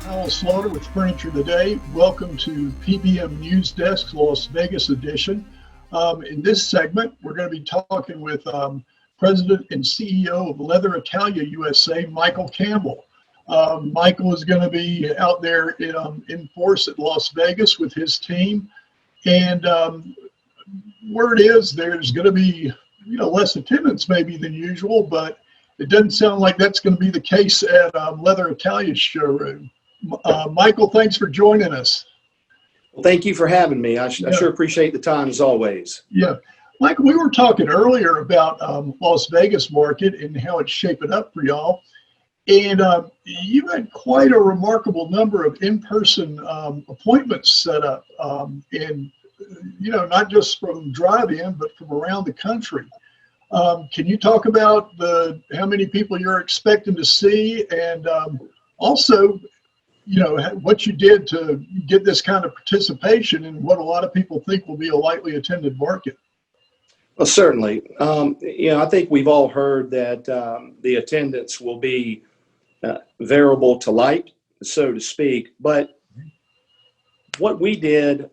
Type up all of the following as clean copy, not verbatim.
Howell Slaughter with Furniture Today. Welcome to PBM News Desk's Las Vegas edition. In this segment, we're going to be talking with President and CEO of Leather Italia USA, Michael Campbell. Michael is going to be out there in force at Las Vegas with his team. And word is there's going to be less attendance maybe than usual, but it doesn't sound like that's going to be the case at Leather Italia's showroom. Michael, thanks for joining us. Well, thank you for having me. I sure appreciate the time as always. Yeah. Michael, we were talking earlier about Las Vegas market and how it's shaping up for y'all. And you've had quite a remarkable number of in-person appointments set up. And, not just from drive-in, but from around the country. Can you talk about how many people you're expecting to see, and also, what you did to get this kind of participation in what a lot of people think will be a lightly attended market? Well, certainly. I think we've all heard that the attendance will be variable to light, so to speak. But what we did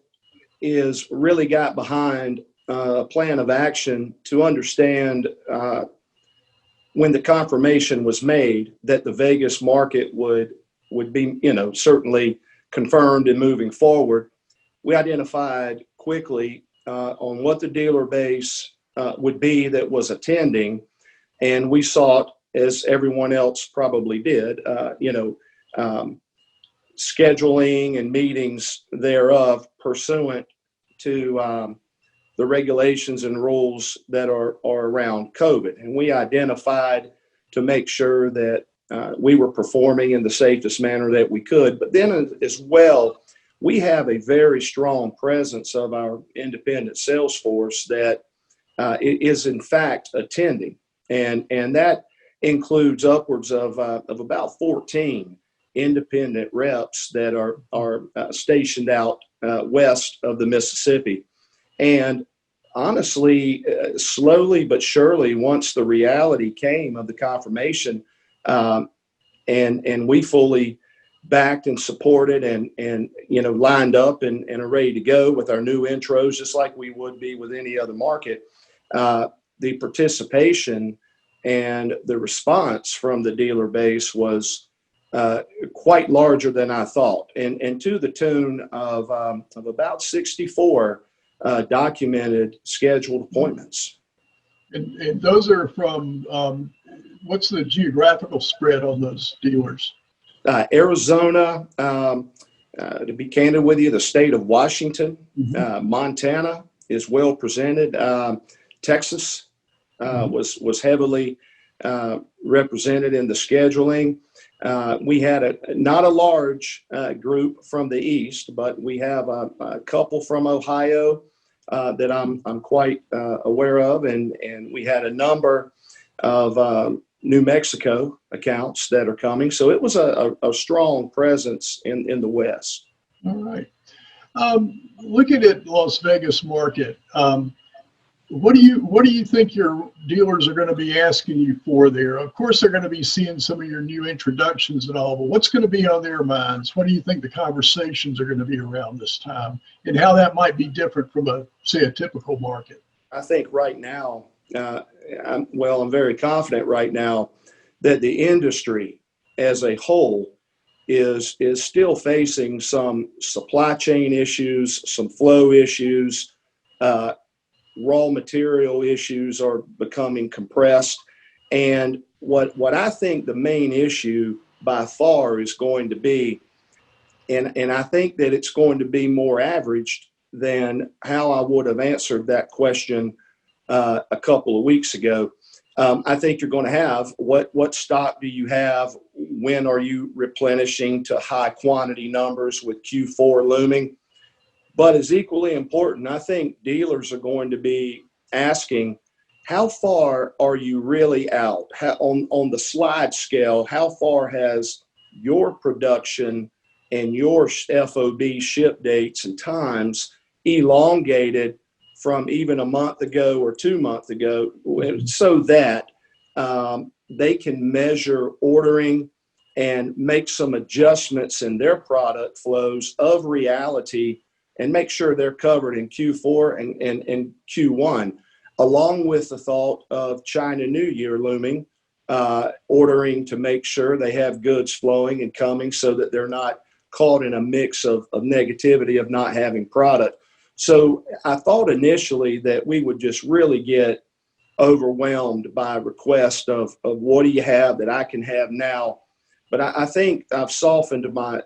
is really got behind a plan of action to understand when the confirmation was made that the Vegas market would be, certainly confirmed and moving forward. We identified quickly on what the dealer base would be that was attending, and we sought, as everyone else probably did, scheduling and meetings thereof pursuant to the regulations and rules that are around COVID. And we identified to make sure that we were performing in the safest manner that we could. But then as well, we have a very strong presence of our independent sales force that is in fact attending. And that includes upwards of about 14 independent reps that are stationed out west of the Mississippi. And honestly, slowly but surely, once the reality came of the confirmation, and we fully backed and supported and lined up and are ready to go with our new intros, just like we would be with any other market. The participation and the response from the dealer base was quite larger than I thought, and to the tune of about 64 documented scheduled appointments. And those are from, what's the geographical spread on those dealers? Arizona, to be candid with you, the state of Washington, Montana is well presented. Texas was heavily represented in the scheduling. We had not a large group from the East, but we have a couple from Ohio that I'm quite aware of, and we had a number of New Mexico accounts that are coming. So it was a strong presence in the West. All right. Looking at Las Vegas market, what do you think your dealers are going to be asking you for there? Of course, they're going to be seeing some of your new introductions and all, but what's going to be on their minds? What do you think the conversations are going to be around this time, and how that might be different from a typical market? I think right now, I'm very confident right now that the industry as a whole is still facing some supply chain issues, some flow issues. Raw material issues are becoming compressed. And what I think the main issue by far is going to be, and I think that it's going to be more averaged than how I would have answered that question a couple of weeks ago. I think you're going to have what stock do you have? When are you replenishing to high quantity numbers with Q4 looming? But as equally important, I think dealers are going to be asking, how far are you really out? On the slide scale, how far has your production and your FOB ship dates and times elongated from even a month ago or 2 months ago, so that they can measure ordering and make some adjustments in their product flows of reality and make sure they're covered in Q4 and Q1, along with the thought of China New Year looming, ordering to make sure they have goods flowing and coming so that they're not caught in a mix of negativity of not having product. So I thought initially that we would just really get overwhelmed by requests of what do you have that I can have now. But I think I've softened my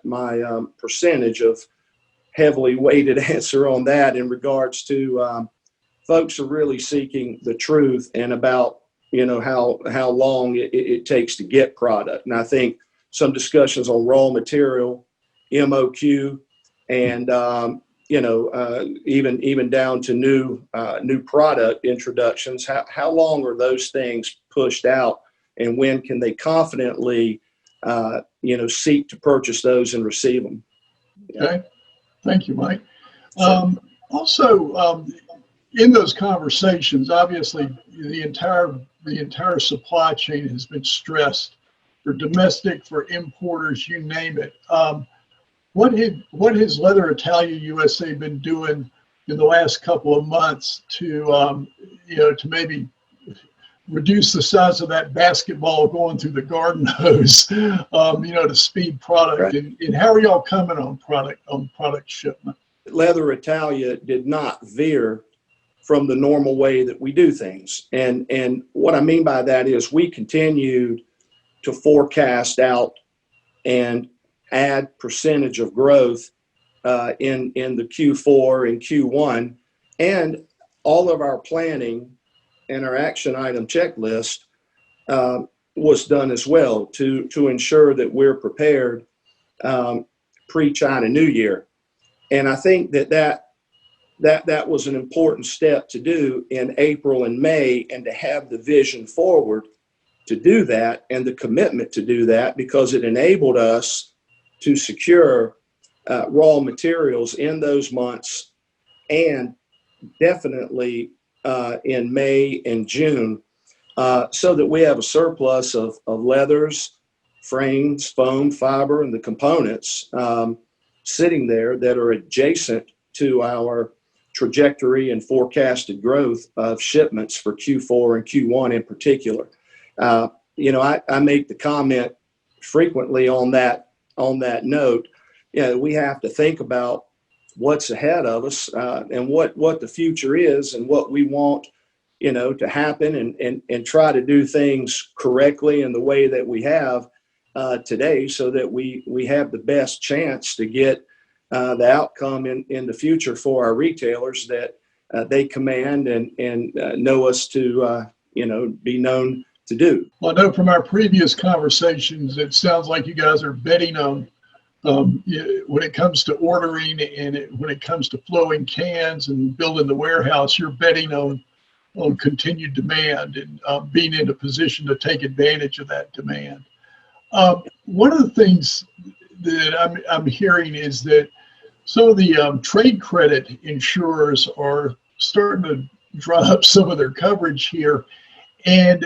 percentage of heavily weighted answer on that in regards to folks are really seeking the truth and about, how long it takes to get product. And I think some discussions on raw material, MOQ, and even down to new product introductions. How long are those things pushed out, and when can they confidently seek to purchase those and receive them? Okay, thank you, Mike. Also, in those conversations, obviously the entire supply chain has been stressed for domestic, for importers, you name it. What has Leather Italia USA been doing in the last couple of months to maybe reduce the size of that basketball going through the garden hose, to speed product? Right. And how are y'all coming on product shipment? Leather Italia did not veer from the normal way that we do things. And what I mean by that is we continued to forecast out and add percentage of growth in the Q4 and Q1, and all of our planning and our action item checklist was done as well to ensure that we're prepared pre-China New Year. And I think that was an important step to do in April and May, and to have the vision forward to do that and the commitment to do that, because it enabled us to secure raw materials in those months, and definitely in May and June, so that we have a surplus of leathers, frames, foam, fiber, and the components sitting there that are adjacent to our trajectory and forecasted growth of shipments for Q4 and Q1 in particular. I make the comment frequently on that note. We have to think about what's ahead of us and what the future is and what we want, to happen, and try to do things correctly in the way that we have today, so that we have the best chance to get the outcome in the future for our retailers that they command and know us to be known to do. Well, I know from our previous conversations, it sounds like you guys are betting on when it comes to ordering and when it comes to flowing cans and building the warehouse, you're betting on continued demand and being in a position to take advantage of that demand. One of the things that I'm hearing is that some of the trade credit insurers are starting to draw up some of their coverage here. And,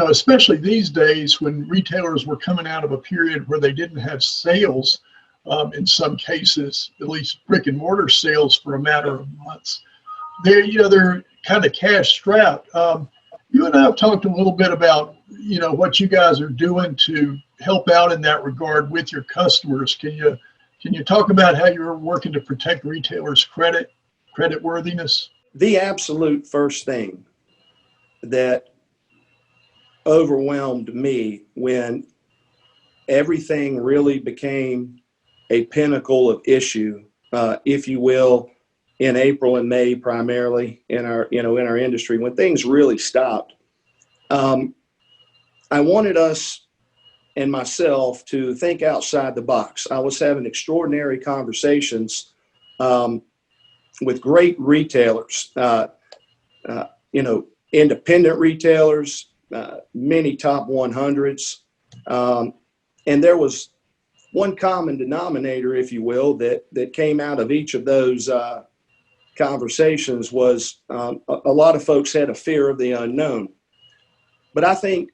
especially these days when retailers were coming out of a period where they didn't have sales, in some cases, at least brick and mortar sales for a matter of months, they're kind of cash strapped. You and I have talked a little bit about, what you guys are doing to help out in that regard with your customers. Can you talk about how you're working to protect retailers' credit worthiness? The absolute first thing that overwhelmed me when everything really became a pinnacle of issue, if you will, in April and May, primarily in our industry, when things really stopped. I wanted us and myself to think outside the box. I was having extraordinary conversations with great retailers, independent retailers, many top 100s. And there was one common denominator, if you will, that came out of each of those conversations was a lot of folks had a fear of the unknown. But I think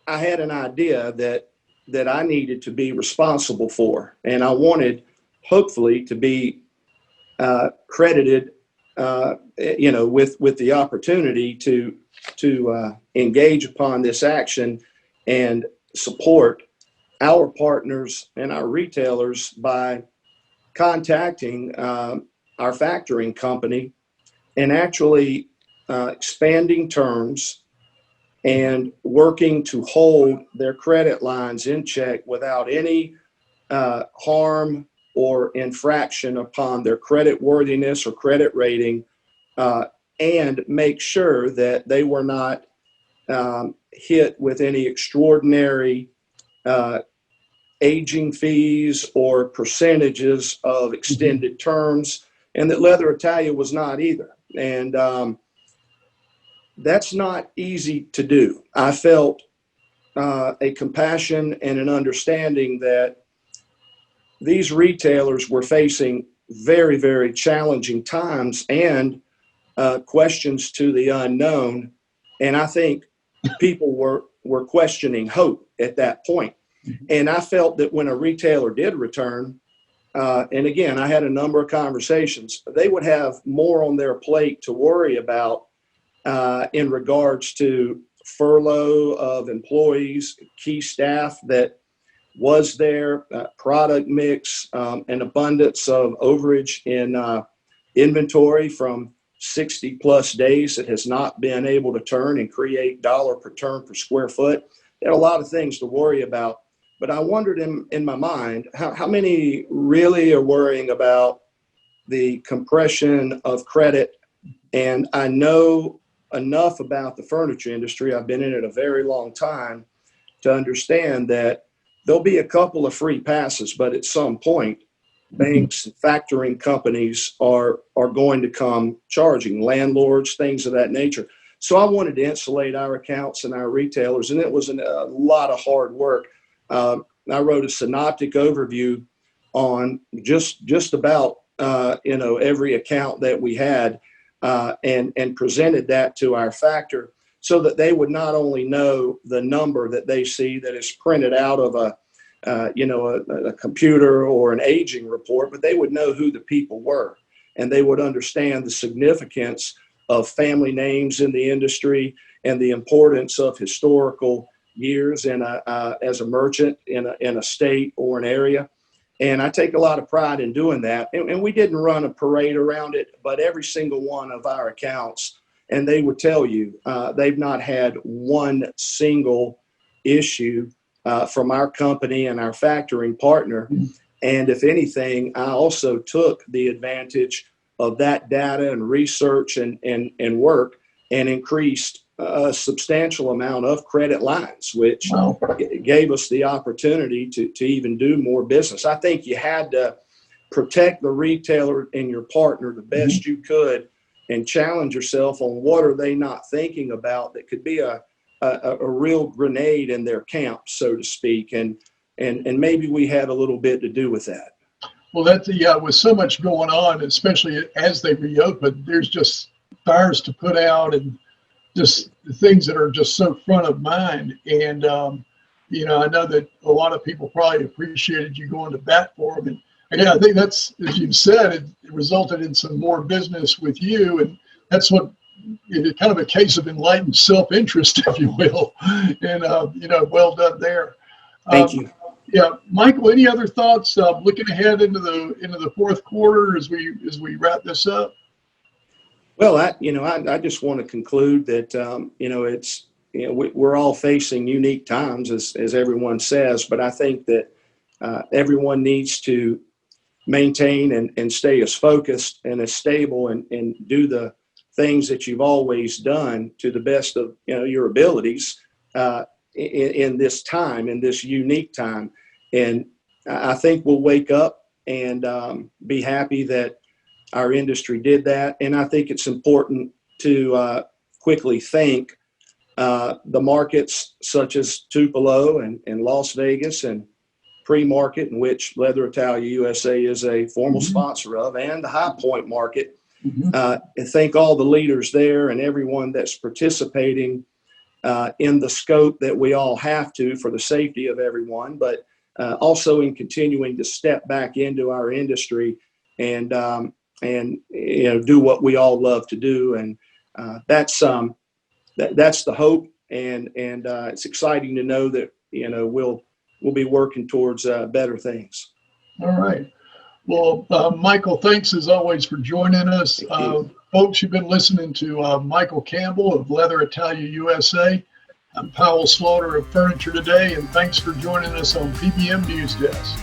I had an idea that that I needed to be responsible for. And I wanted, hopefully, to be credited, with the opportunity to engage upon this action and support our partners and our retailers by contacting our factoring company and actually expanding terms and working to hold their credit lines in check without any harm or infraction upon their credit worthiness or credit rating, and make sure that they were not hit with any extraordinary aging fees or percentages of extended terms, and that Leather Italia was not either. And that's not easy to do. I felt a compassion and an understanding that these retailers were facing very, very challenging times and questions to the unknown. And I think people were questioning hope at that point. And I felt that when a retailer did return, and again, I had a number of conversations, they would have more on their plate to worry about in regards to furlough of employees, key staff that was there, product mix, an abundance of overage in inventory from 60 plus days that has not been able to turn and create dollar per turn per square foot. There are a lot of things to worry about. But I wondered in my mind, how many really are worrying about the compression of credit? And I know enough about the furniture industry, I've been in it a very long time, to understand that there'll be a couple of free passes, but at some point, banks and factoring companies are going to come charging, landlords, things of that nature. So I wanted to insulate our accounts and our retailers, and it was a lot of hard work. I wrote a synoptic overview on just about every account that we had, and presented that to our factor so that they would not only know the number that they see that is printed out of a computer or an aging report, but they would know who the people were, and they would understand the significance of family names in the industry and the importance of historical years as a merchant in a state or an area. And I take a lot of pride in doing that. And we didn't run a parade around it, but every single one of our accounts, and they would tell you, they've not had one single issue from our company and our factoring partner. And if anything, I also took the advantage of that data and research and work and increased a substantial amount of credit lines, which gave us the opportunity to even do more business. I think you had to protect the retailer and your partner the best you could and challenge yourself on what are they not thinking about that could be a real grenade in their camp, so to speak. And maybe we had a little bit to do with that. Well, with so much going on, especially as they reopen, there's just fires to put out and just things that are just so front of mind. And, I know that a lot of people probably appreciated you going to bat for them. And again, I think that's, as you've said, it resulted in some more business with you. And that's what, kind of a case of enlightened self-interest, if you will. And, well done there. Thank you. Yeah, Michael, any other thoughts looking ahead into the fourth quarter as we wrap this up? Well, I just want to conclude that we're all facing unique times, as everyone says, but I think that everyone needs to maintain and stay as focused and as stable and do the things that you've always done to the best of your abilities in this time, in this unique time. And I think we'll wake up and be happy that our industry did that. And I think it's important to quickly thank the markets such as Tupelo and Las Vegas and Pre-Market, in which Leather Italia USA is a formal sponsor of, and the High Point Market. And thank all the leaders there and everyone that's participating in the scope that we all have to for the safety of everyone, but also in continuing to step back into our industry and do what we all love to do. And that's the hope. And it's exciting to know that we'll be working towards better things. All right. Well, Michael, thanks as always for joining us. Folks, you've been listening to Michael Campbell of Leather Italia USA. I'm Powell Slaughter of Furniture Today, and thanks for joining us on PBM News Desk.